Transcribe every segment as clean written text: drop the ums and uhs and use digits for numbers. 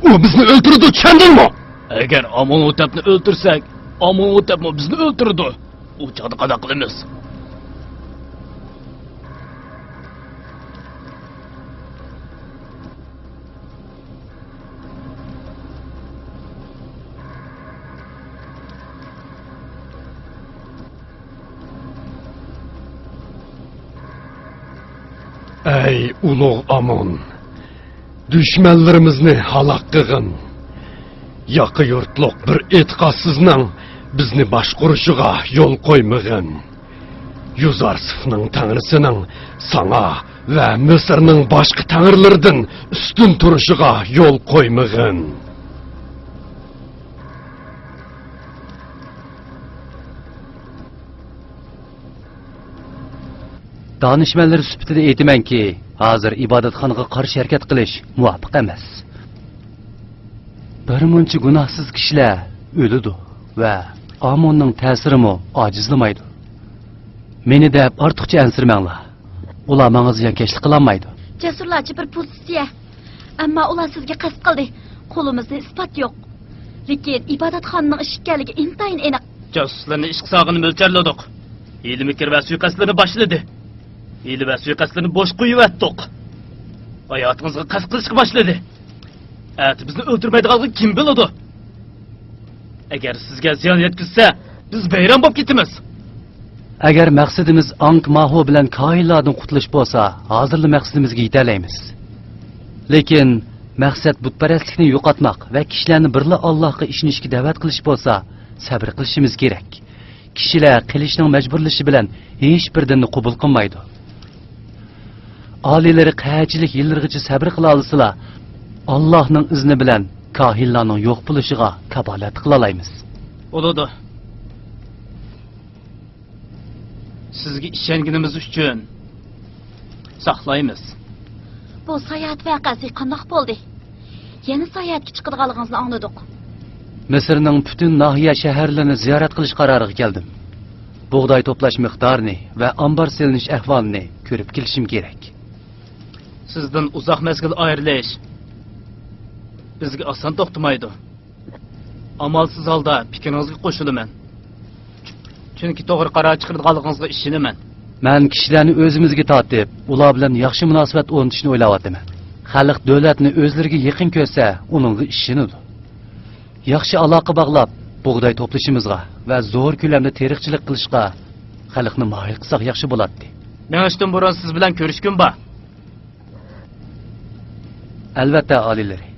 O bizni öldürdü, kendin mi? Eğer Amonotep'ni öldürsek, Amonotep mi bizni öldürdü? O çağda qana qilamiz. Ey ulug' Amon, düşmanlarimizni halak qilgin. Yaqi yurtliq bir e'tiqodsizning bizni boshqarishiga yo'l qo'ymagin. Yuzarsifning tanrisining sana va Misrning boshqa tanrilaridan ustun turishiga yo'l qo'ymagin. Danışmanlar sübtida aytamanki, hozir ibodatxonaga qarshi harakat qilish muvofiq emas. Bir muncha gunohsiz kishilar o'ladi va Amonning ta'sirimi ojizlamaydi. Meni deb ortiqcha ansirmanglar. Ular menga ziyonkashlik qilolmaydi. Jasurlarcha bir pozitsiya. Ammo ular sizga qasd qildi. Qo'limizda isbot yo'q. Lekin ibodatxonaning ish ekanligi intayin aniq. Jasuslarni ish qisog'ini mo'ljalladik. Hiyla-mikr va suiqasdlarni boshladi. Hiyla va suiqasdlarni bosh qo'yib hayotimizga qasd qilishga boshladi. Bizni o'ldirmaydiganligini kim biladi? Agar sizga ziyon yetkazsa, biz bayram bo'lib ketamiz. Agar maqsadimiz Ankh-Maho bilan koinlardan qutulish bo'lsa, hozirli maqsadimizga yeta olamiz. Lekin maqsad butparastlikni yo'qotmoq va kishilarni birla Allohga ishonishga da'vat qilish bo'lsa, sabr qilishimiz kerak. Kishilar qilishning majburlashi bilan hech bir dinni qabul qilmaydi. Oliylari qanchalik yillargacha sabr qila olsalar, Allohning izni bilan kohinlarning yo'q bo'lishiga kafolat qila olamiz. Bo'ladi. Sizga ishonganimiz uchun saqlaymiz. Bu sayohat voqeasi qanday bo'ldi? Yana sayohatga chiqadiganligingizni angladik. Misrning butun nahiya shaharlarini ziyorat qilish qaroriga keldim. Bug'doy to'plash miqdorini va ombor selinish ahvolini ko'rib kelishim kerak. Sizdan uzoq mezgil ayrilish bizga oson to'xtamaydi. Amalsiz holda fikringizga qo'shilaman. Chunki to'g'ri qaror chiqarganligingizga ishonaman. Men kishilarni o'zimizga tortib, ular bilan yaxshi munosabat o'rnatishni o'ylayapman. Xalq davlatni o'zlariga yaqin ko'rsa, uningga ishonadi. Yaxshi aloqa bog'lab, bug'doy to'plashimizga va zo'r ko'lamda teriqchilik qilishga xalqni moyil qilsak yaxshi bo'ladi. Men ashdan burun siz bilan ko'rishgun bor. Albatta, oliylari.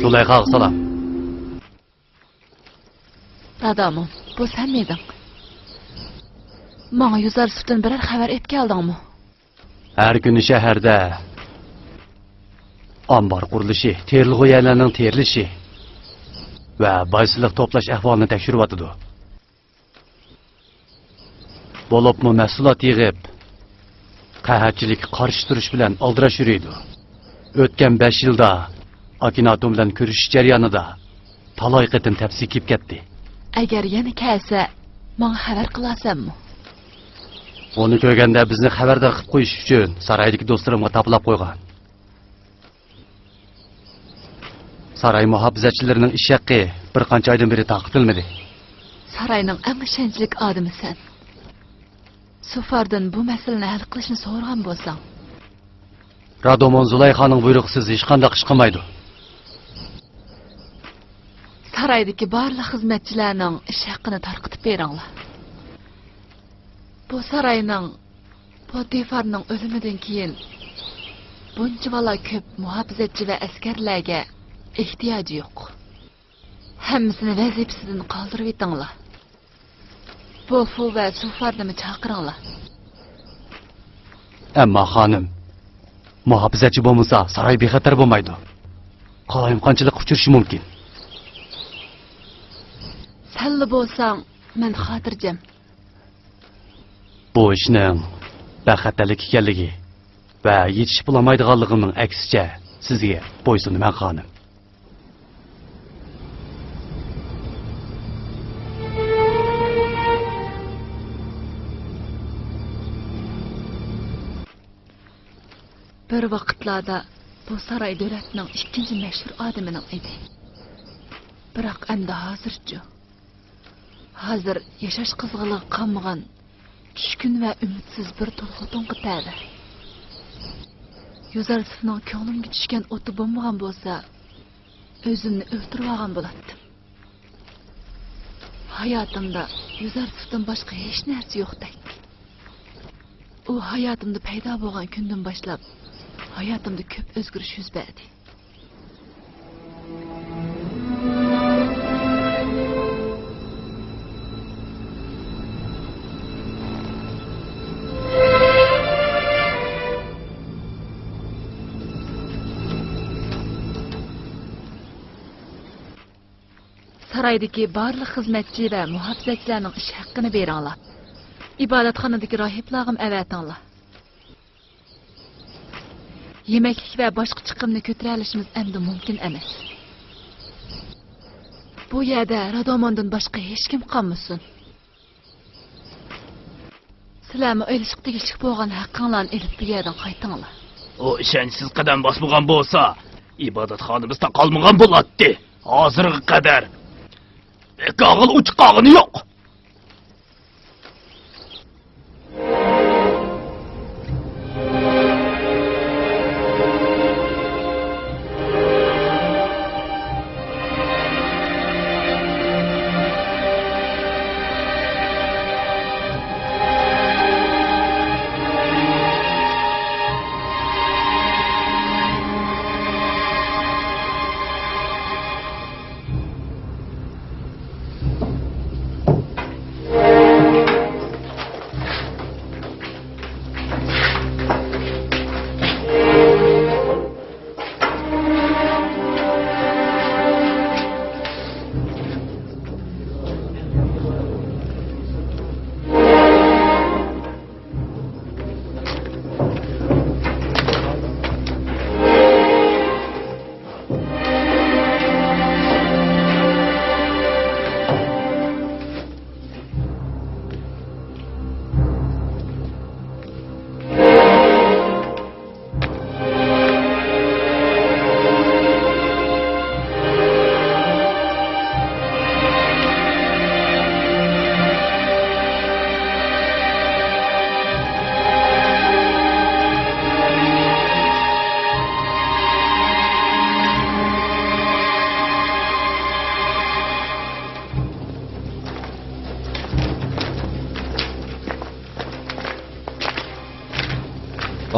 Zulayxaga salom. Dadamım, bu sen miydin? Bana Yuzarsif'ten birer xabar etib keldingmi? Har kuni shaharda ombor qurilishi, terilg'oyalarning terilishi va boysilik to'plash ahvolini tekshiryotdi. Bo'libmi mahsulot yig'ib, qahatchilik qarshi turish bilan aldirash yuriydi. O'tgan 5 yilda Akinatum bilan ko'rishish jarayonida talay qitim tepsi kiyib ketdi. Agar yana kelsa, menga xabar qilasanmi? Onu ko'rganda bizni xabardor qilib qo'yish uchun saraydagi do'stlarimga taplab qo'ygan. Saray muhofizachilarining ish haqqi bir qancha oydan beri taqib etilmadi. Sarayning eng ishonchli odamisan. Sufardan bu masalani hal qilishni so'ragan bo'lsang, Radomon Zulayxaning buyrug'isiz hech qanday ish qilmaydi. saraydagi barliq xizmatchilarning ish haqini tarqitib beringlar. Bu sarayning Potifarning o'limidan keyin buncha vala ko'p muhofizatchi va askarlarga ehtiyoji yo'q. Hammasini vazifasidan qoldirib etinglar. Bofu va Sufarni chaqiringlar. Ammo xonim, muhofizatchi bo'lmasa, saroy bexatar bo'lmaydi. Qalayimqonchilik uchirishi mumkin. Salli bo'lsang, men xotirjam. Bu ishning bexatarlik ekanligi va yetishib bo'lmaydiganligining aksicha sizga bo'ysunman xonim. Bir vaqtlarda bu saroy davlatining ikkinchi mashhur odamining edi. Biroq endi hozirchi. Hozir yashash qizg'iligi qolmagan, tushkun va umidsiz bir to'lqinga ta'di. Yuzarsifning ko'nglimga tushgan o'ti bo'lmagan bo'lsa, o'zimni o'ltirib olgan bo'lardim. Hayotimda Yuzarsifdan boshqa hech narsa yo'qdek. U hayotimda paydo bo'lgan kundan boshlab hayotimda ko'p o'zgarish yuz berdi. Saraydagi barliq xizmatchi va muhofizatchilarning ish haqqini beringlar. Ibodatxonadagi rohiblarga avatinglar. Yemeklik va boshqa chiqimni ko'tara olishimiz endi mumkin emas. Bu yerda Radomondan boshqa hech kim qolmasin. Sizlarni o'ylashib tegishlik bo'lgan haqqinglarni elib bu yerdan qaytinglar. O ishonchsiz qadam bosmagan bo'lsa, ibodatxonamizda qolmagan bo'ladi. Hozirga qadar qog'il uchiqog'ini yo'q.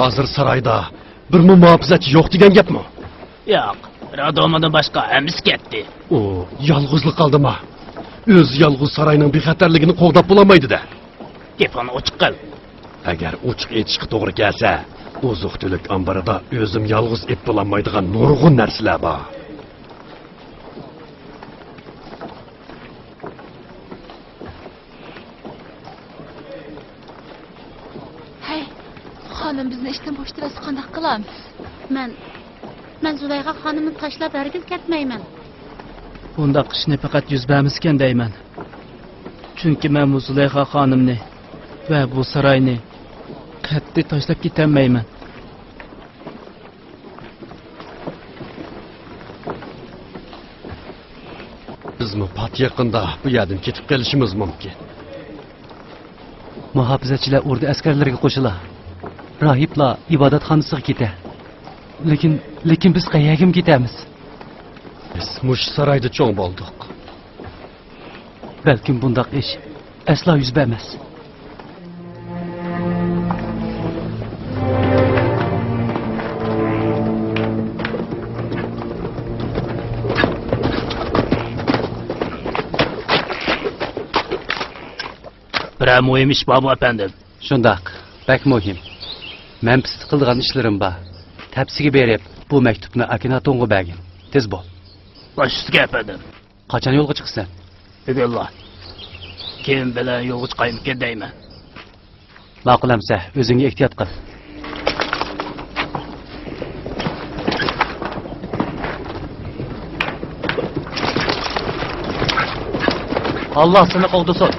Hozir saroyda bir muhofizatchi yo'q degan gapmi? Yo'q, Radomondan boshqa hammasi ketdi. O, yolg'izlik qoldimi? O'z yolg'iz saroyning bexatarligini qo'g'dab bo'lmaydi-da. Gapini ochiq qil. Agar ochiq aytishga to'g'ri kelsa, oziq-tulik omborida o'zim yolg'iz ep bo'lmaydigan nurg'un narsalar bor. Xonim bizni ishdan bo'shtirasiz qanday qilamiz? Men Zulayxa xonimni tashlab hargiz ketmayman. Bundaq ishni faqat yuz bermiskan deyman. Chunki men bu Zulayxa xonimni va bu saroyni qat'iy tashlab ketmayman. Bizmi pat yaqinda bu yerdan ketib qolishimiz mumkin. muhofizachilar o'rda askarlarga qo'shila. Rohiblar ibodatxonasiga ketadi. Lekin biz qayerga ketamiz? Biz mush saroyda cho'ng bo'ldik. Balkim bundoq ish aslo yuz bermas. Bir muhim ish bormi efendim? Shundoq, bak muhim. Men pis qilgan ishlarim bor. Tapsiga berib, bu maktubni Akinatonga bergin. Tez bo'l. Baş üstüge efendim. Qachon yo'lga chiqsan? Egallah. Kim bilan yo'lga chiqaymikan deyman. Ma'qulamsa, o'zingga ehtiyot qil. Allah seni qo'g'disin.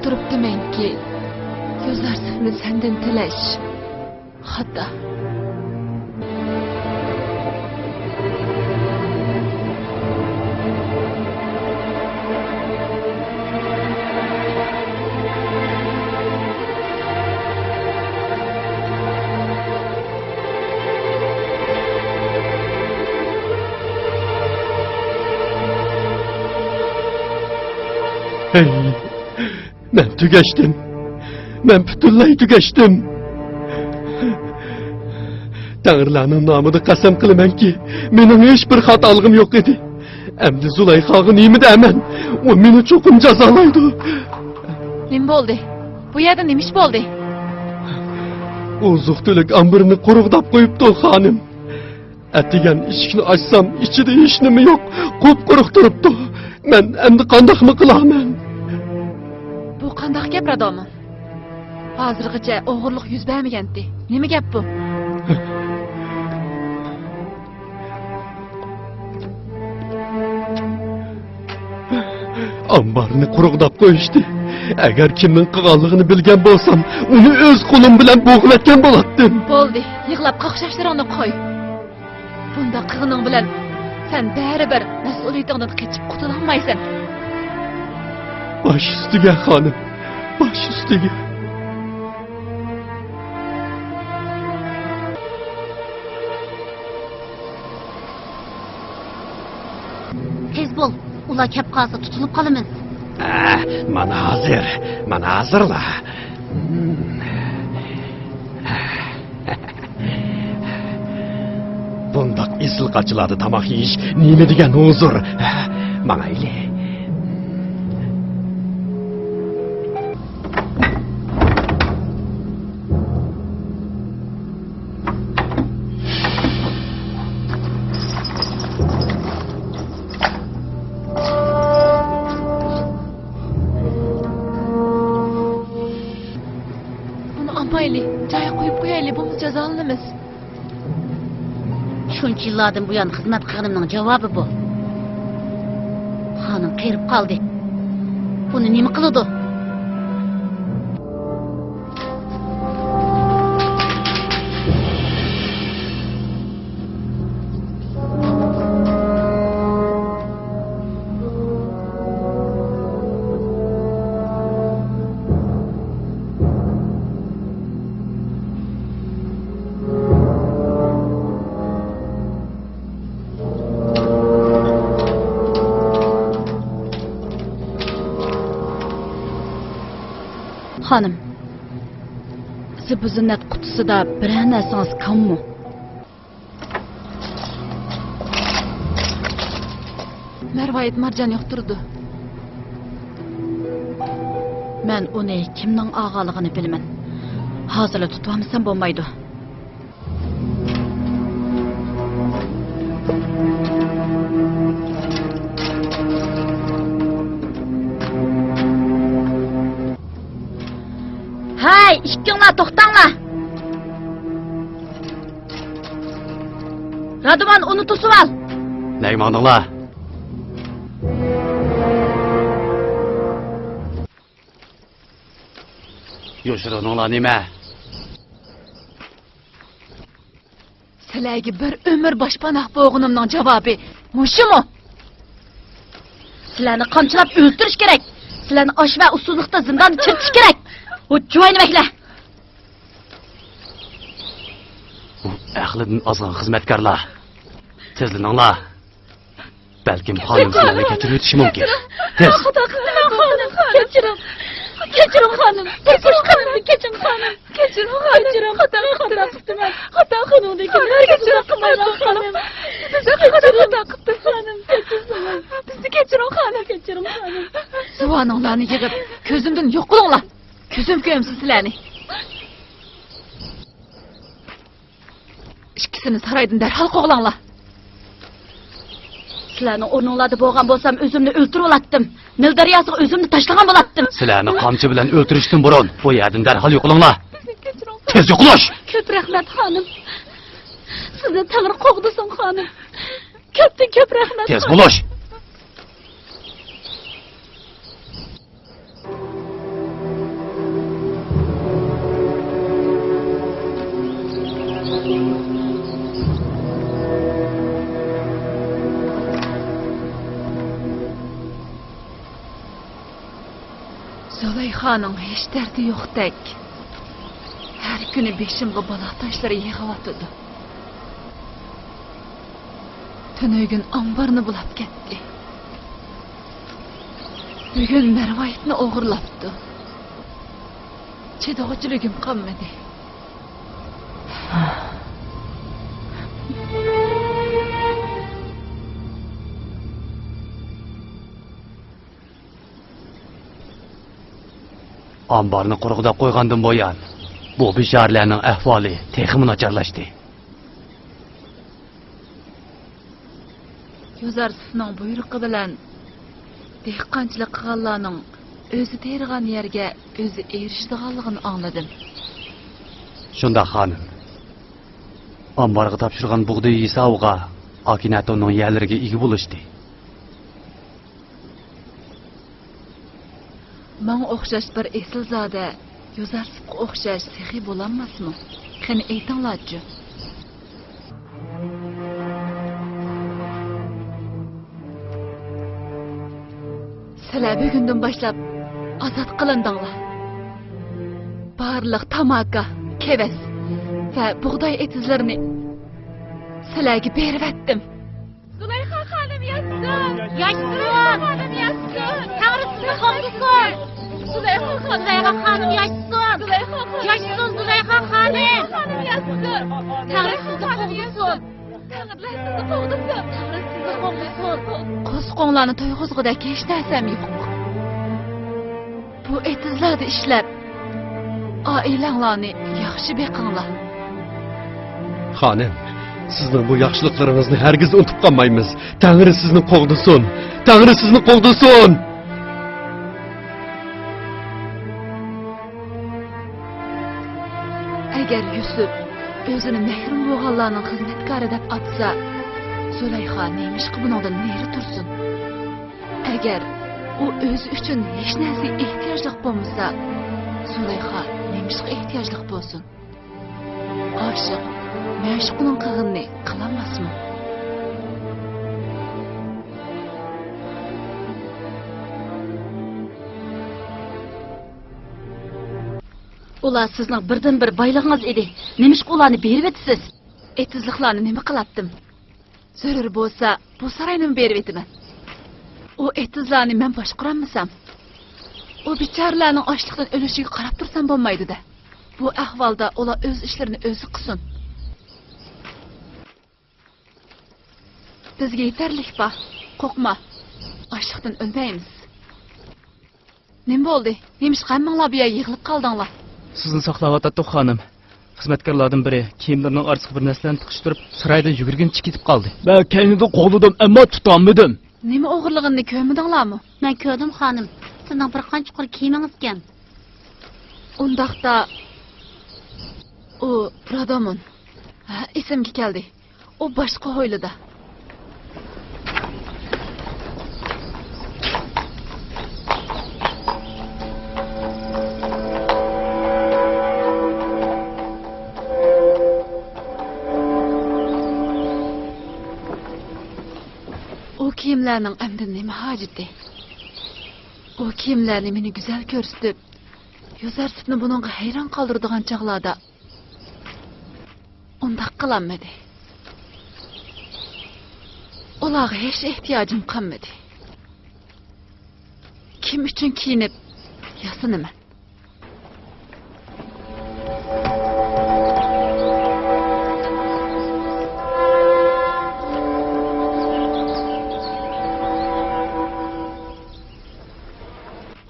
turibdimanki Yo'zarsifni sendan tilash xato. Hey, ben tükeştim. Ben bütünlay tükeştim. Tanrılarning nomida qasam qilamanki, mening hech bir xatoligim yo'q edi. Endi Zulayxoga nima deyman? U meni cho'qim jazolaydi. Nima bo'ldi? Bu yerda nima ish bo'ldi? U zuxtulik ambirini quruqdab qo'yibdi xonim. Atigan eshikni ochsam, ichida hech nima yo'q, qup-quruq turibdi. Men endi qandoqmi qilaman? Bu qandoq gap radomi? Hozirgacha o'g'irlik yuz bermagandi. Nima gap bu? Ambarni quruqdab qo'yishdi. Agar kimning qilganligini bilgan bo'lsam, uni o'z qo'lim bilan bo'g'latgan bo'lardim. Bo'ldi, yig'lab qaqshashlarni qo'y. Bunda qilganing bilan sen baribir mas'uliyatingdan qochib qutula olmaysan. Bosh ustiga xonim, bosh ustiga. Tez bo'l, ular kep qolsa tutilib qolamiz. Mana hozirla. Bundoq esil qachilarni tamoq yeyish nima degan huzur? Mangayli. Shuncha yillardan buyon xizmat qilganimning javobi bu. Xonim qerib qoldi. Buni nima qiladi? Xonim, siz bu zinnat qutisida biror narsangiz kammi? Marvoyit marjon yo'qtirdi. Men uni kimning og'aligini bilman. Hozirla tutib olmasam bo'lmaydi. Hay, ikkinglar to'xtanglar. Radimon uni to'sib ol. Neymanlar? Yo'shiruninglar nima? Sizlarga bir umr boshpanoh bo'lganimning javobi mushimi? Sizlarni qamchilab o'ldirish kerak. Sizlarni osh va usullikda zindonda chirtish kerak. O joyni bekla. Bu ahlidan ozg'in xizmatkorlar. Tezlaninglar. Balkim xonim sizlarni kechirib o'tishi mumkin. Tez. Xudo qilsin xonim. Kechiring. Kechiring xonim. Kechiring xonim. Kechiring xonim. Kechiring xonim. Kechiring xato qildim. Xato qiluvdiki kechiring qilmayman xonim. Bizni xato qildim xonim. Kechiring. Bizni kechiring xonim. Kechiring xonim. Suvaninglarni yig'ib, ko'zimdan yo'q qilinglar. Ko'zim ko'yim sizlarni. Ikkisini saroydan darhol qo'g'langlar. Sizlarni o'rninglarda bo'lgan bo'lsam, o'zimni o'ltirib olatdim. Nil daryosiga o'zimni tashlagan bo'latdim. Sizlarni qamchi bilan o'ltirishdan burun bu yerdan darhol yo'qolinglar. Tez yo'qlash. Ko'p rahmat xonim. Sizni tag'ir qo'g'disin xonim. Ko'pdan ko'p rahmat. Tez bo'lash. Zulayxoning hech dardi yo'qdek. Har kuni beshimga baloq tashlari yig'avatdi. Tunugin omborni bulab ketdi. Bugun Marvoyitni o'g'irlabdi. Chidog'chiligim qolmadi. Ambarni quruqda qo'ygandan bo'yan bu bishorlarning ahvoli texmi nacharlashdi. Yozarsizning buyrug'i bilan dehqonchilik qilganlarning o'zi tergan yerga o'zi erishadiganligini angladim. Shunda xonim. Ambarga topshirgan bug'doy hisobiga Akinatonning yerlariga ega bo'lishdi. Manga o'xshash bir esilzoda Yozarsizga o'xshash sehiy bo'lanmasmi? Qani aytinglar-chi. Sizlar bugundan boshlab ozod qilindinglar. Barliq tamaka, keves va bug'doy etizlarini sizlarga berib etdim. Zulayxa xonim yassin! Yassin! Xonim yassin! Tag'ri sizni qo'mdisin! Zulayxa xonim yassin! Yassin Zulayxa xonim! Tag'ri sizni qo'mdisin! Tag'irlar sizni qo'g'disin! Qo'sqonlarni to'yg'izg'idek hech narsam yo'q. Bu etizlarni ishlab oilanglarni yaxshi beqinglar. Xonim, sizning bu yaxshiliklaringizni hargiz unutib qolmaymiz. Tangri sizni qo'g'disin. Tangri sizni qo'g'disin. Agar Yusuf özünü mehrim boğanlarının hizmetkarı dep atsa, Züleyha neymiş ki bunundan neri tursun? Eğer o özü üçün hiç nesi ihtiyaclık bulmasa, Züleyha neymiş ki ihtiyaclık bulsun? Aşık, məşuqunun qığını qılamaz mı? Ular sizning birdan-bir baylığınız edi. Nemişki ularni berib etisiz? Etizliklarni nima qilatdim? Zarur bo'lsa, bu saroyni berib etaman. O etizlarni men boshqarammisam? O bicharalarning ochliqdan o'lishiga qarab tursam bo'lmaydi-da. Bu ahvolda ular o'z ishlarini o'zi qilsin. Bizga yetarlik bor. Qo'rqma. Ochliqdan o'lmaymiz. Nima bo'ldi? Nemish hammanglar bu yerga yig'ilib qoldinglar? Sizni saqlayotdi xonim. Xizmatkorlardan biri kiyimlarining orasiga bir narsalarni tiqishtirib, saroydan yugurguncha ketib qoldi. Men kaynida qo'lladim, ammo tutolmadim. Nima o'g'irlig'ini ko'rmadinglarmi? Men ko'rdim xonim. Sizning bir qancha chuqur kiyimingiz ekan. Undaqda o Radomon. Ha, esimga keldi. O boshqa hovlida. O kiyimlarning amdi nima hojati? O kiyimlarni meni go'zal ko'rsatib, Yuzarsifni buningga hayron qoldiradigan chog'larda undaq qilinmadi. Ularga hech ehtiyojim qolmadi. Kim uchun kiyinib yasinaman?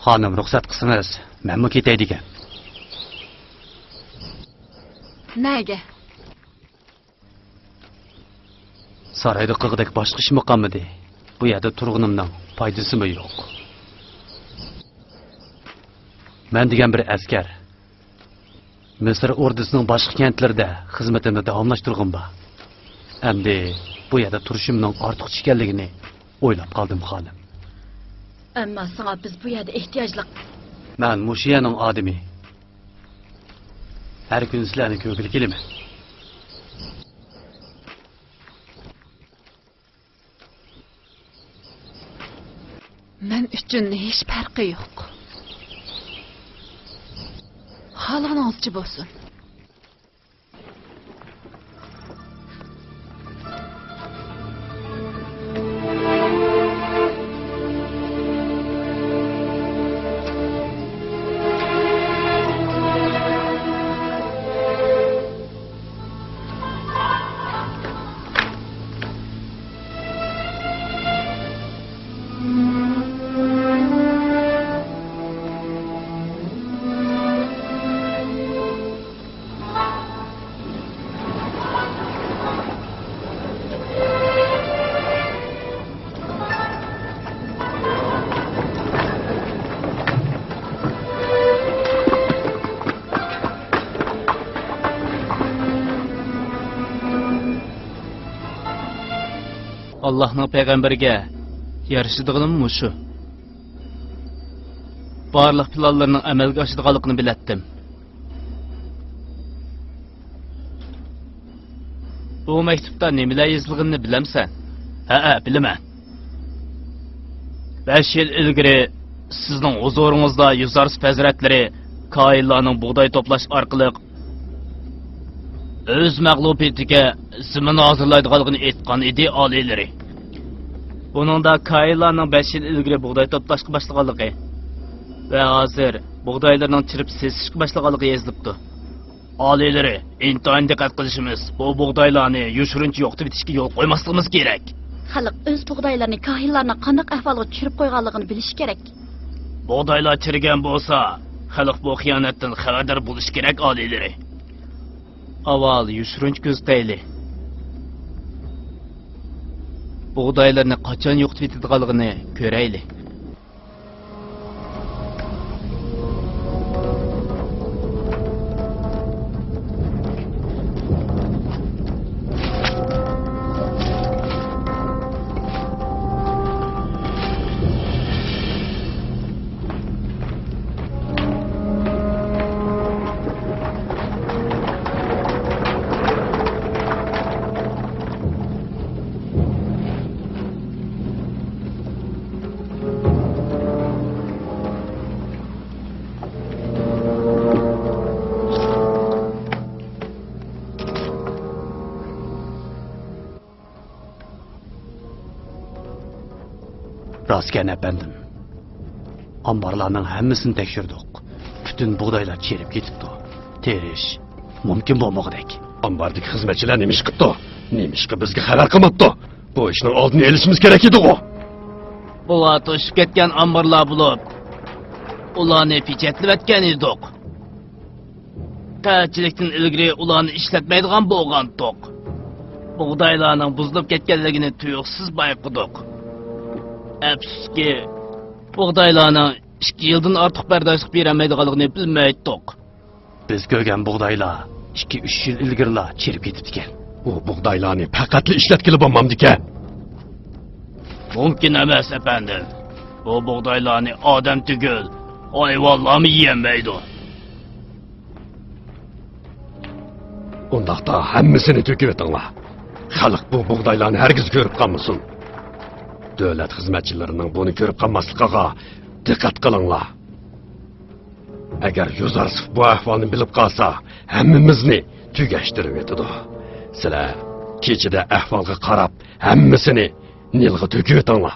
Xonim, ruxsat qilsangiz, menmi ketay degan. Nega? Saroyda qig'idek boshqa ishmi qolmadi? Bu yerda turg'unimning foydasimi yo'q? Men degan bir askar Misr ordusining boshqa kentlarida xizmatini davomlashtirgan bor. Endi bu yerda turishimning ortiqcha ekanligini o'ylab qoldim xonim. Ammo siz biz bu yerda ehtiyojliq. Men mushiyaning odami. Har kun sizlarni ko'rgili kelaman. Men uchun hech farqi yo'q. Xohlaganingizcha bo'lsin. Allah'ın peygamberiga yarışıdığının muşu. Barlıq planlarının əməlgə aşıdığalıqını bilettim. Bu mektupta nemiler yazılığını bilemsen? Hə, bilemem. 5 yıl ilgiri sizin huzurunuzda Yuzarsif Hazretleri kaillarının buğday toplaş arqılıq öz məğlubiyetiga zimin hazırlaydıqalığını etqan idi alileri. Bununda kaillarının 5 yıl ilgiri buğday toplaşqı başlığalığı ve hazır buğdaylarının çirip sesişqı başlığalığı yazılıbdı. Alileri, intihayın dikkat qilishimiz, bu buğdaylarını yushuruncha yo'qda bitishga yo'l qo'ymasligimiz kerak. Xalq o'z buğdaylarini kahillarni qanday ahvolga tushirib qo'yganligini bilish kerak. Buğdaylar chirigan bo'lsa, xalq bu xiyonatdan xabardor bo'lish kerak alileri. Avval yushurunch ko'ztayli. Buğdaylarni qachon yo'qitib etadiganligini ko'rayli. Rostgan efendim. Ambarlarning hammasini tekshirdik. Bütün buğdaylar çerib ketibdi. Terish mumkin bo'lmag'idek. Ambardagi xizmatchilar nemish qilibdi? Nemishqa bizga xabar qilmabdi? Bu ishning oldini olishimiz kerak edi-ku. Bular to'shib ketgan ambarlar bo'lib, ularni pechatlayotgan edik. Qanchalikdan ilgari ularni ishlatmaydigan bo'lgandik. Buğdaylarning buzilib ketganligini tuyuqsiz bayqadik. Afsuski, buğdaylarning 2 yildan ortiq bardoshlik berolmaydiganligini bilmaydik. Biz ko'rgan buğdaylar 2-3 yil ilgirla chirib ketibdi ekan. U buğdaylarni faqatli ishlatgili bo'lmamdi-ekan. Mumkin emas, efendim. Bu buğdaylarni odam tugul, hayvonlarmi yemaydi. Undaqda hammasini to'kib etinglar. Xalq bu buğdaylarni hargiz ko'rib qolmasin. Davlat xizmatchilarining buni ko'rib qolmasligiga diqqat qilinglar. Agar Yuzarsif bu ahvolni bilib qolsa, hammamizni tugashtirib etadi. Sizlar kechida ahvolga qarab hammasini nilg'i to'kib etinglar.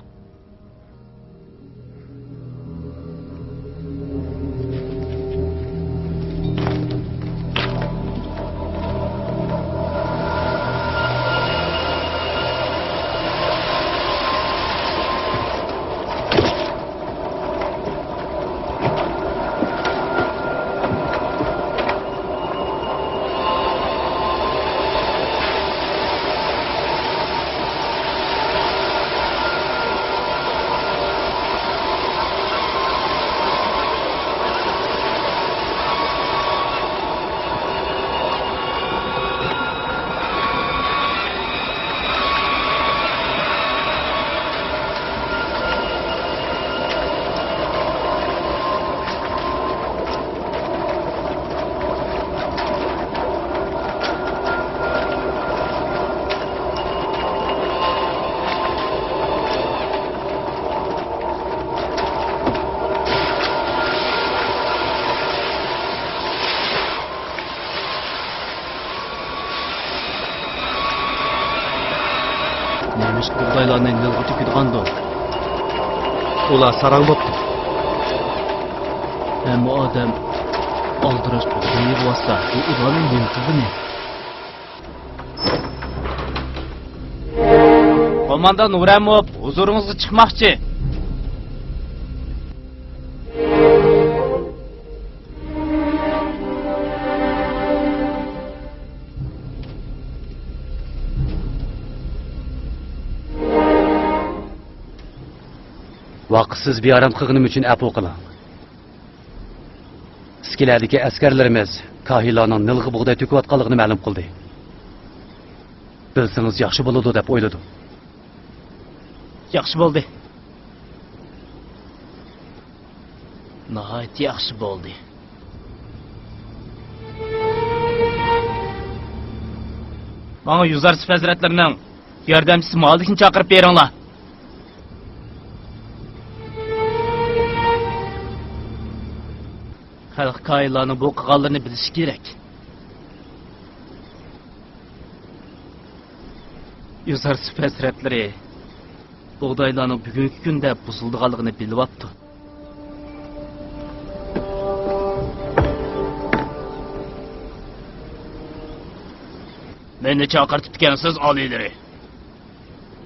Nemish buğdaylarni nilg'i to'kadigandu. Ular sarang bo'pti. Hamma odam oldirash buğday bo'lsa, bu ularning nima qilgani? Qo'mondan Nuramov huzuringizga chiqmoqchi. Vaqtsiz bearam qilganim uchun afv qiling. Iskilardagi askarlarimiz Kahillarning nilg'i buğday to'kayotganligini ma'lum qildi. Bilsangiz yaxshi bo'ladi deb o'yladim. Yaxshi bo'ldi. Nihoyat yaxshi bo'ldi. Bana Yuzarsif hazratlarining yordamchisi Malikni chaqirib beringlar. Xalq Kahillarning bu qilganlarini bilish kerak. Yuzarsif hazratlari buğdaylarning bugungi kunda buzildiganligini bilyapti. Meni chaqirtib ekansiz oliylari.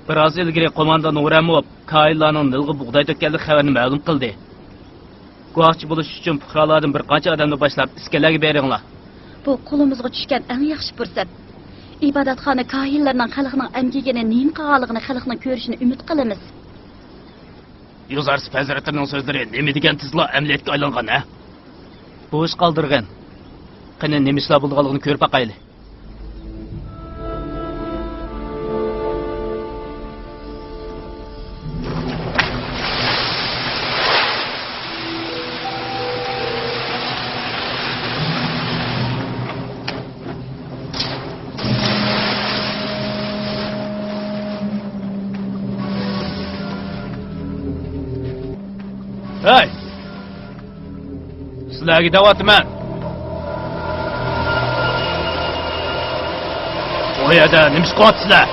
Biroz ilgari qo'mondan Nuramov Kahillarning nilg'i buğday to'kkanlik xabarini ma'lum qildi. Guvohchi bo'lish uchun fuqarolardan bir qancha odamni boshlab iskalarga beringlar. Bu qo'limizga tushgan eng yaxshi fursat. Ibodatxona kahillarning xalqning amgigini nima qilganligini xalqning ko'rishini umid qilamiz. Yuzarsif hazratlarining so'zlari nima degan tizlar amaliyotga aylangan, ha? Bu ish qoldirgan. Qani nima ishlar bo'lganligini ko'rib baqayli. Hey! Sizlarga da'vatman. Bu yerda nima qilyapsizlar?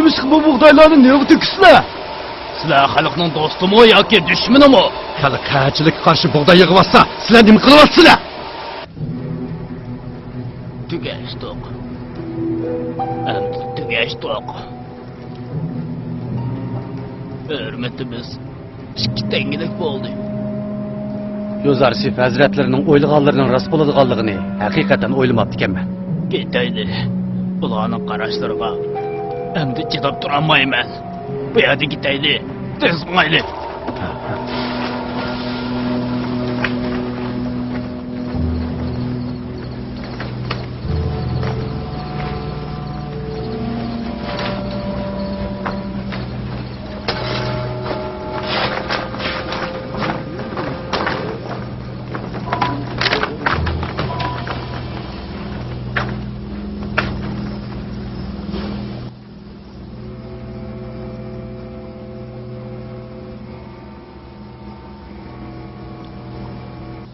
Nimishki bu buğdaylarni nega to'kisizlar? Sizlar xalqning do'stimi yoki dushmanimi? Xalq qachilik qarshi bug'doy yig'ibsa, sizlar nima qilyapsizlar? Tugashdiq. Endi tugashdiq. Hurmatimiz ikki tengilik bo'ldi. Yozarsif hazratlarining o'ylaganlarining rost bo'ladiganligini haqiqatan o'ylamabdi ekanman. Ketayli. Ularning qarashlariga endi chidab turolmayman. Bu yerda ketayli. Tez mayli.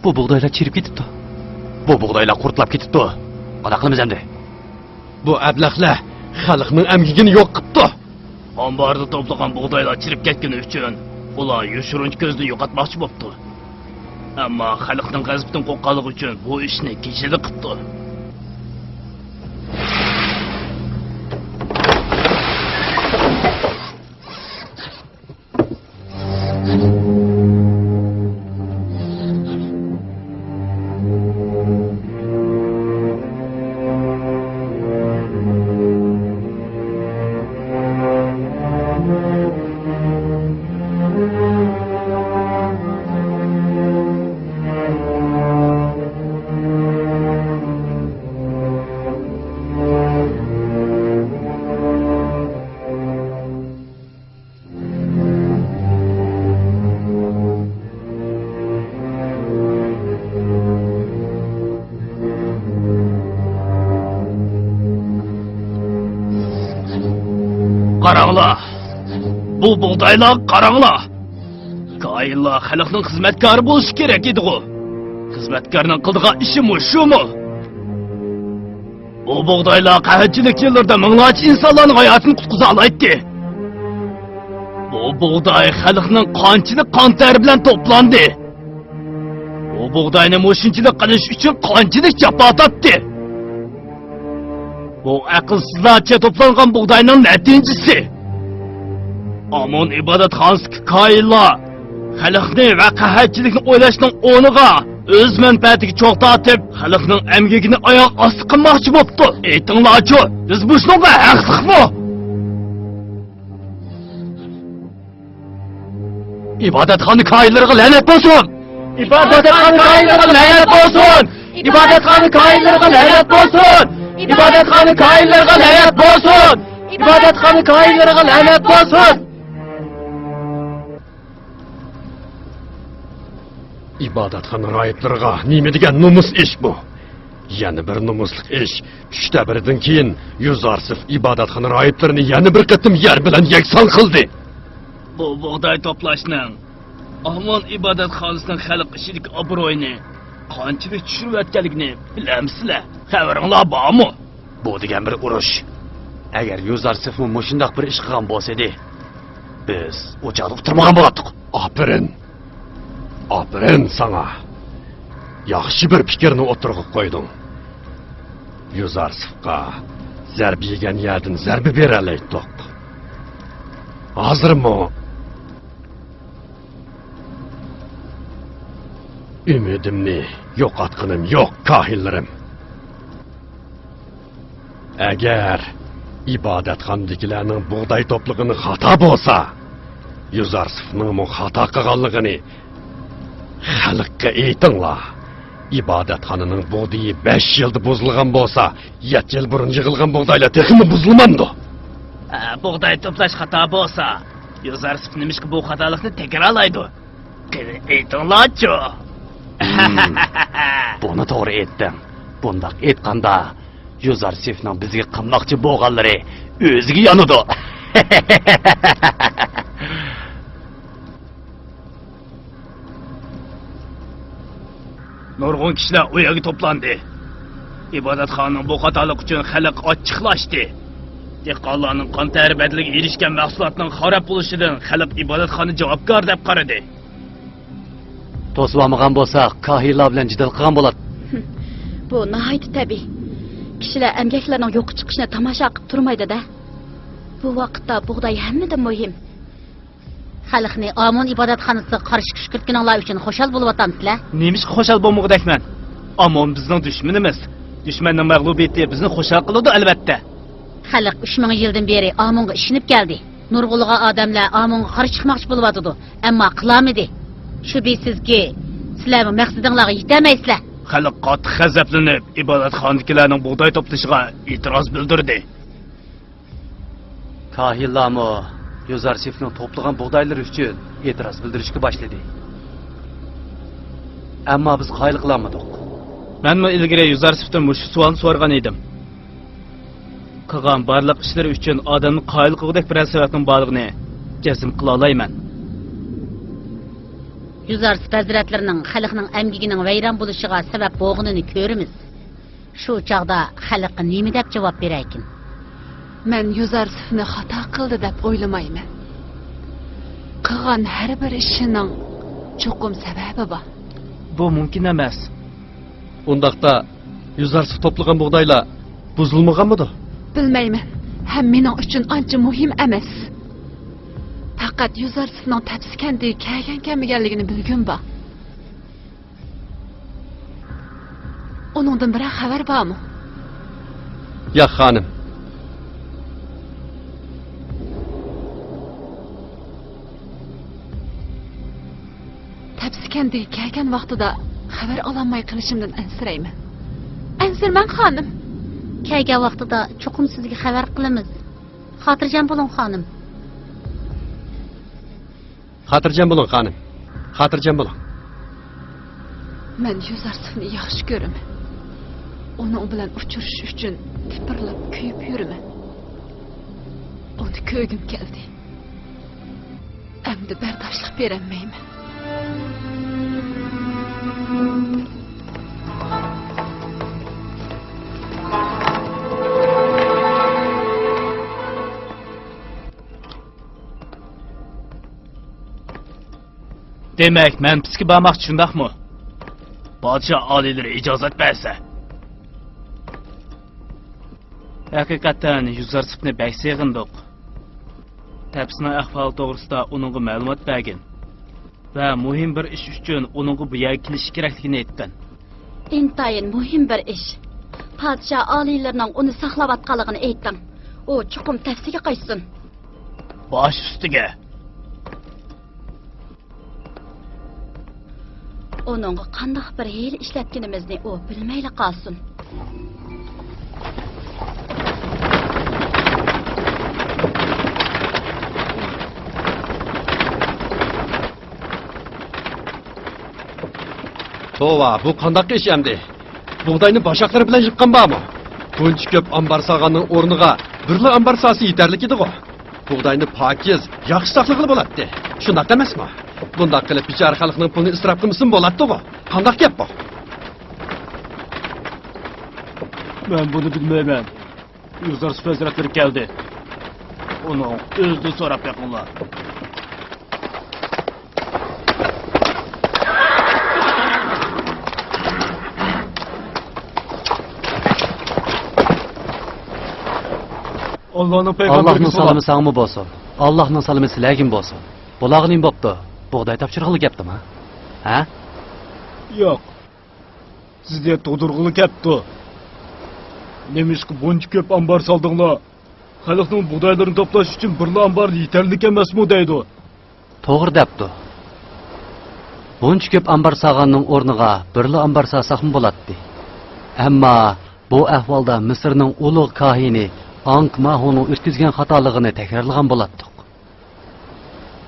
Bu buğdaylar chirib ketibdi. Bu buğdaylar qurtlab ketibdi. Qana qilamiz endi? Bu ablahlar xalqning amgigini yo'q qilibdi. Omborda to'plagan bug'doylar chirib ketgani uchun ular yushurunch ko'zni yo'qotmoqchi bo'pti. Ammo xalqning g'azabdan qo'rqqanligi uchun bu ishni kechida qildi. Qaranglar. Bu buğdaylar qaranglar. Qayinlar xalqning xizmatkori bo'lishi kerak edi-ku. Xizmatkorning qildigan ishi shumi? Bu buğdaylar qahatchilik yillarda minglarcha insonlarning hayotini qutqiza oladi. Bu buğday xalqning qanchalik qon teri bilan to'plandi. Bu buğdayni shunchalik qilish uchun qanchalik jafo tortdi. Bu aqlsizlarcha to'plangan buğdayning natijasi. Amon ibodatxonasi qayinlar xalqni va qahatchilikni o'ylashning o'rniga o'z manfaatiga cho'g'tatib, xalqning amgigini oyoq osti qilmoqchi bo'pti. Aytinglar-chi, biz bu shunga haqliqmi? İbadetxona qayinlariga la'nat bo'lsin. İbadetxona qayinlariga la'nat bo'lsin. İbadetxona qayinlariga la'nat bo'lsin. İbadetxona qayinlariga la'nat bo'lsin. İbadetxona qayinlariga la'nat bo'lsin. İbadetxona rahiblariga nima degan nomus ish bu? Yana bir nomuslik ish. 3/1dan keyin Yuzarsif ibodatxona rahiblarini yana bir qatim yer bilan yakson qildi. Bu buğday to'plashning Amon ibodatxonasining xalq ishidagi obro'yini qanchalik tushirayotganligini bilamsizlar? Xabaringlar bormi? Bu degan bir urush. Agar Yuzarsifmi mushundoq bir ish qilgan bo'lsa-di, biz o'chaqda o'tirmagan bo'lardik. Aferin sana. Yaxshi bir fikrni o'tirg'ib qo'yding. Yuzarsifga zarba yegan yerdan zarba beralaydik. Hozirmi? Ümidimni yo'qotganim yo'q, kahinlarim. Agar ibodatxonadagilarning buğday to'plig'ini xato bo'lsa, Yuzarsifning xato qilganligini xalqqa aytinglar. İbadetxonaning buğdayi 5 yilda buzilgan bo'lsa, 7 yil burun yig'ilgan buğdaylar texmi buzilmandi. Buğday to'plash xato bo'lsa, Yuzarsif nimishki bu xatolikni takrorlaydi. Aytinglar-chi. Buni to'g'ri aytdim. Bundaq aytganda Yuzarsifning bizga qilmoqchi bo'lganlari o'ziga yonidi. Nurg'un kishilar u yerga to'plandi. İbadetxonaning bu xatolik uchun xalq ochiqlashdi. dehqonlarning qon tari badaliga erishgan mahsulotning xarob bo'lishidan xalq ibodatxona javobgar deb qaradi. To'sib bo'lsa, kahiylar bilan jidal qilgan bo'ladi. Bu nihoyat tabiiy. Kishilar emgaklarning yo'q chiqishini tomosha qilib turmaydi-da. Bu vaqtda bug'doy hammadan muhim. Xalqni Amun ibodatxonasiga qarshi kishkirtganlar uchun xo'shal bo'lyapsizlar. Nemishqa xo'shal bo'lmoqdakman? Amon bizning dushmanimiz. Dushmanning mag'lubiyati bizni xo'shal qiladi albatta. Xalq 3000 yildan beri Amunga ishinib keldi. Nurg'ulg'an odamlar Amunga qarshi chiqmoqchi bo'lyapti, ammo qilamidi. Shubhisizki, sizlar maqsadinglarga yetolmaysizlar. Xalq qattiq g'azablanib, ibodatxonadagilarning bug'doy to'plashiga e'tiroz bildirdi. Kahiylarmi Yuzarsifning to'plagan bug'doylari uchun e'tiroz bildirishga boshladi. Ammo biz qoyil qilolmadik. Menmi ilgari Yuzarsifdan mush savolni so'ragan edim. Qilgan barliq ishlari uchun odamni qoyil qilgudek bir sababning borligini jazm qila olmayman. Yuzarsif hazratlarining xalqning amgigining vayron bo'lishiga sabab bo'lganini ko'ramiz. Shu chaqda xalqqa nima deb javob beraykin? Men Yuzarsifni xato qildi deb o'ylamayman. Qilgan har bir ishining cho'qim sababi bor. Bu mumkin emas. Undaqda Yuzarsif to'plagan bug'doylar buzilmaganmidi? Bilmayman. Ham mening uchun ancha muhim emas. Faqat Yuzarsifning tapskandiga kelgan-kelmaganligini bilgim bor. Uningdan biror xabar bormi? Yo'q, xonim. Tapskandiga kelgan vaqtida xabar ololmay qilishimdan ansirayman. Ansirman xonim. Kelgan vaqtida cho'qim sizga xabar qilamiz. Xotirjam bo'ling xonim. Xotirjam bo'ling, xonim. Xotirjam bo'ling. Men Yuzarsifni yaxshi ko'raman. Uning bilan uchrashish uchun tipirlab kuyib yuraman. Uni ko'rgim keldi. Endi bardoshlik berolmayman. Demak, men pishga bormoqchi shundaqmi? Podshoh oliylari ijozat bersa. Haqiqatan Yuzarsifni bak seg'indik. Tapsning ahvoli to'g'risida uningga ma'lumot bergin. Va muhim bir ish uchun uningga bu yerga kelishi kerakligini aytgan. Intayin muhim bir ish. Podshoh oliylarining uni saqlab atganligini aytdim. U chuqum tafsiga qaytsin. Bosh ustiga. Onunğa qandaq bir hiyl ishlatganimizni u bilmayli qolsin. Tova, bu qandaq ish endi? Bug'doyni boshaqlari bilan yıqqan bormi? Buncha ko'p ambar sog'anning o'rniga birli ambar sosi yetarlik edi-ku. Bug'doyni pokiz, yaxshi saqlag'ili bo'ladi. Shundaq emasmi? Bundoq qilib bichora xalqning pulini isrof qilmasin bo'ladi-ku. Qandaq gap bu? Men buni bilmayman. Yuzarsif hazratlari keldi. Uni o'zidan so'rab beqinglar. Allohning salomı sağmı bo'lsin. Allohning salomı sizlarga bo'lsin. Bulog'ning bo'pti. Bug'doy topshirig'li gapdimi? Ha? Yo'q. Sizga to'dirg'ili gapdi. Nemishqa buncha ko'p ambar soldinglar? Xalqning bug'doylarini to'plash uchun birla ambar yetarlik emasmi deydi. To'g'ri debdi. Buncha ko'p ambar sog'anning o'rniga birla ambar saqsaqmi bo'ladi. Ammo bu ahvolda Misrning ulug' kohini Ankh Mahoning o'tkazgan xatoligini takrorlagan bo'lardik.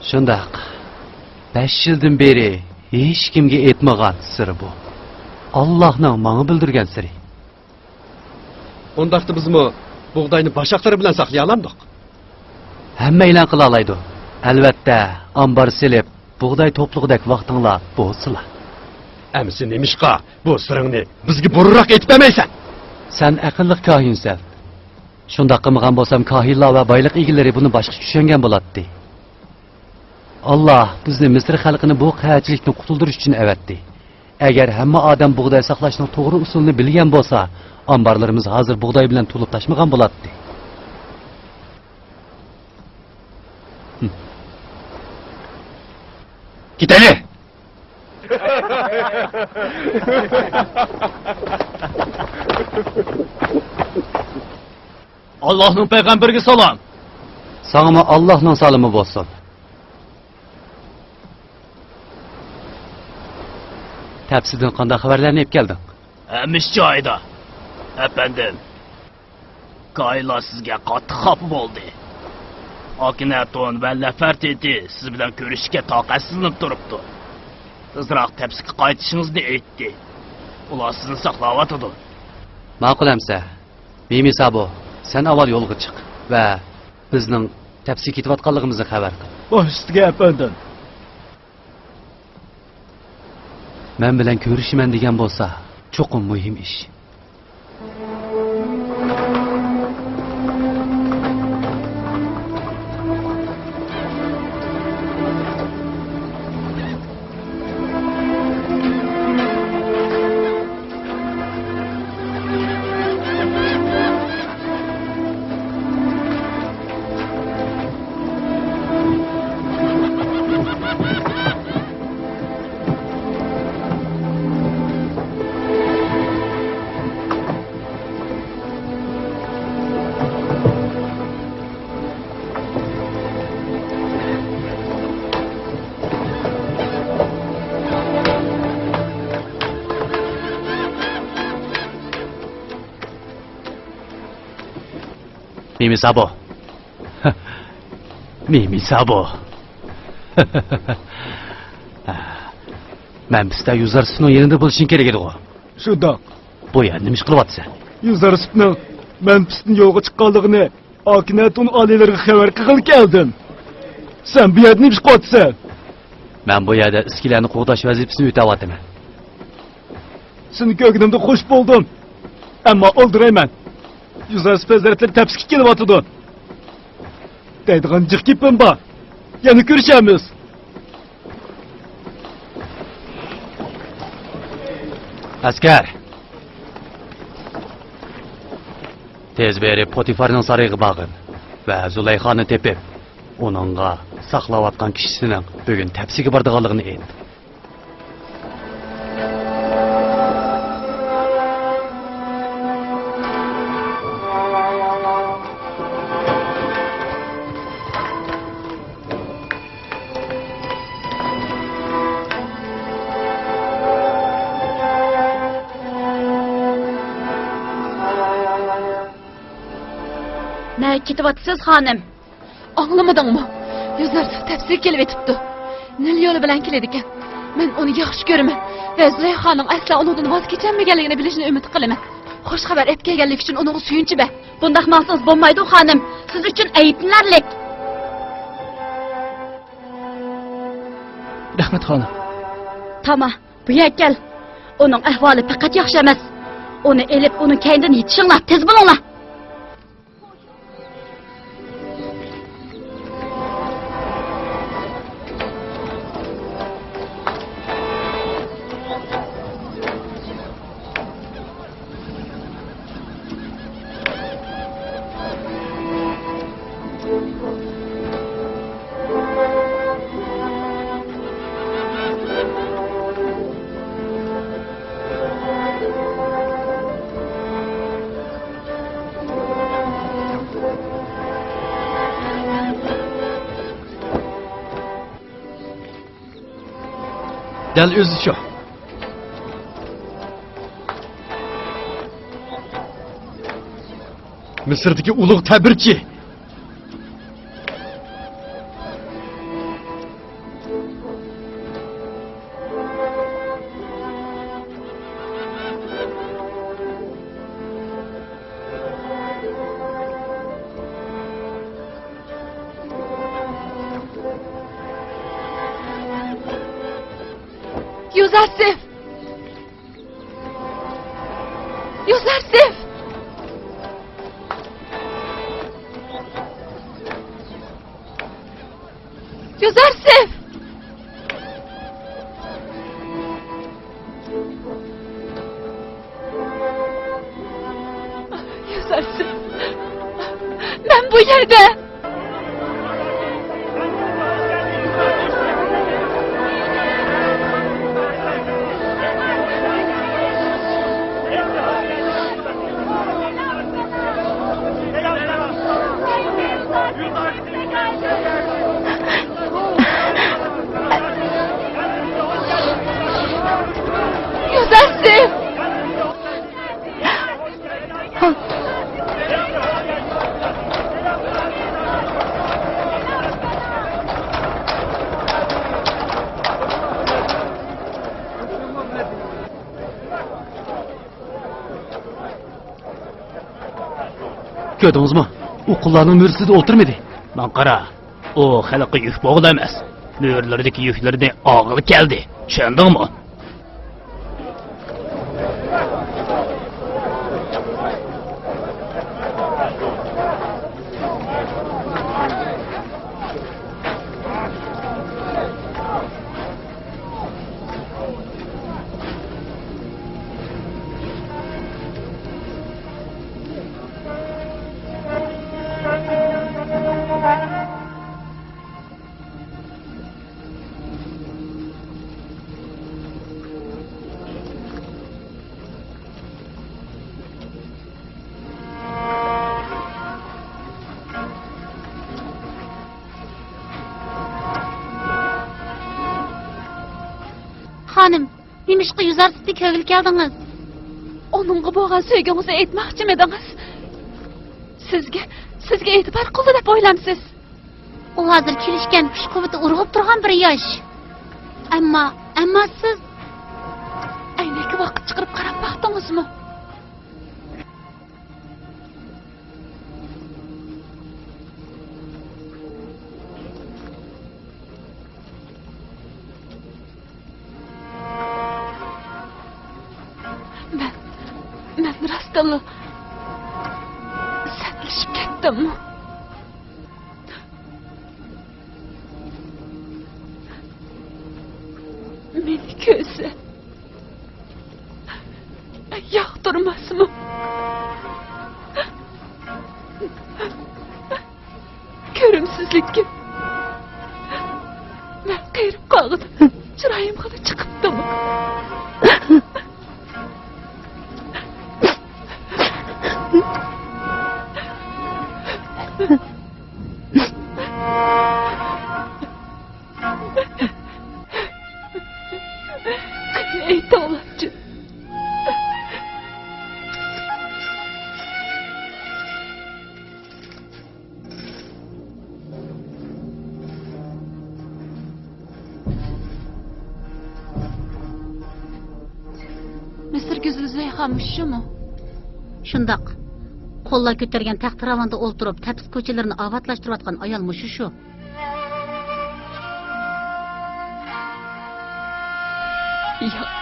Shundaq. 5 yildan beri hech kimga aytmagan siri bu. Allohning menga bildirgan siri. Undaqda bizmi bug'doyni boshaqlari bilan saqlay olamdik? Hamma e'lon qila oladi. Albatta, ambar silib, bug'doy to'plig'idek vaqtinglar bo'lsa. Amsi nemishqa bu siringni bizga burroq aytib bermaysan? Sen aqlli kohinsan. Shunda qilmagan bo'lsam, kahillar va boylik egalari buni boshqa tushungan bo'ladi. Allah bizni Misr xalqini bu qiyinchilikdan qutuldirish uchun avatdi. Agar hamma odam bug'doy saqlashning to'g'ri usulini bilgan bo'lsa, omborlarimiz hozir bug'doy bilan to'lib tashmagan bo'ladi. Ketaylik. Allohning payg'ambariga salom. Sana Allah'ın salımı bo'lsin. Tepsiden qanday xabarlarni olib kelding? Hamish joyida. Efendim. Qayla sizga qattiq xafa bo'ldi. Akinaton va Lafarteti siz bilan ko'rishga toqatsizlanib turibdi. Tezroq tepsiga qaytishingizni aytdi. Ular sizni saqlayotdi. Ma'qul amsa. Mimi Sabo, sen avval yo'lga chiq va bizning tepsiga ketayotganligimizni xabar qil. Bosh ustiga efendim. Men bilan ko'rishiman degan bo'lsa, cho'qim muhim ish. Mimi Sabo. Mimi Sabo. Men bizda Yuzarsifning yerida bo'lishing kerak edi. Shundoq. Bu yerda nima ish qilyapsan? Yuzarsifning Memphisning yo'lga chiqqanligini Akinatun oliylariga xabar qilib keldim. Sen bu yerda nima ish qilyapsan? Men bu yerda iskilarni qo'g'dash vazifasini o'tayapman. Seni ko'rganimda xush bo'ldim. Ammo o'ldirayman. Yuzarsif hazretleri tepsiki kelyapti. Deydigan jiq gapim bor. Yana ko'rishamiz. Askar. Tez berib Potifarning sarayga borgin va Zulayxoni tepib, uningga saqlayotgan kishisining bugun tepsiga borganligini ayt. Ne ketivatsız hanım? Anlamadingmi? Yuzarsif tepsiga kelib etibdi. Nil yo'li bilan keladi ekan. Men uni yaxshi ko'raman va Zulayxoning asla undan voz kechmaganligini bilishni umid qilaman. Xush xabar olib kelganlik uchun uni suyunchi be. Bundaq maqsad bo'lmaydi hanım. Siz uchun ayıplarlik. Rahmat xonim. Tamam, bu yerga kel. Uning ahvoli faqat yaxshi emas. Uni elib, uni kendidan yetishinglar, tez bo'linglar. Dal o'zi shu. Misrdagi ulug' ta'birchi. Yuzarsif! Yuzarsif! Yüzersif! Yüzersif! Ben bu yerde! Yüzersif! Gördünüzmü? O kullarning mürsüde oturmadı. Man qara, o xalqqa yük bo'g'il emas. Mo'rlardagi yuklarni og'ili keldi. Tushundingmi? Hanım, nimişqi yüzersizlik kögül geldiniz? Onunğa bo'lgan sevginizni aytmoqchi edingiz. Sizga e'tibor qildi deb o'ylamsiz. O hozir kelishgan kuch quvvati urg'ib turgan bir yosh. Ammo siz Aynaki vaqt chiqarib qarab baqdingizmi? Men rostdan satlashib ketdimmi? Meni ko'zi yoqtirmasmi? Ko'rimsizlikka men qayrib qoldim. Chiroyim hali chiqibdimi? Aytolabchi. Misr güzlü Zeyxanmış şumu? shundoq. Qo'llar ko'targan taxtiravonda o'ltirib, tapiz ko'chalarni avatlashtirayotgan ayol mushu shu. Yo'q.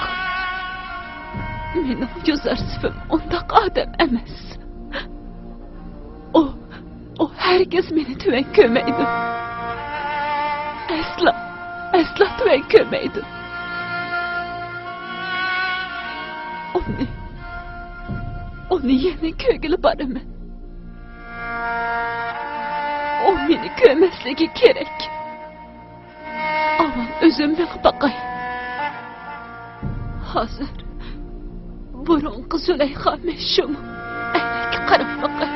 Mening Yüzersifim undaq odam emas. O herkes meni tuvan ko'maydi. Asla tuvan ko'maydi. Onu yana ko'ngli borimi? O meni ko'masligi kerak. Avval o'zim biqib boqay. Hozir burunqi Zulayxa meshum aynak qarab boqay.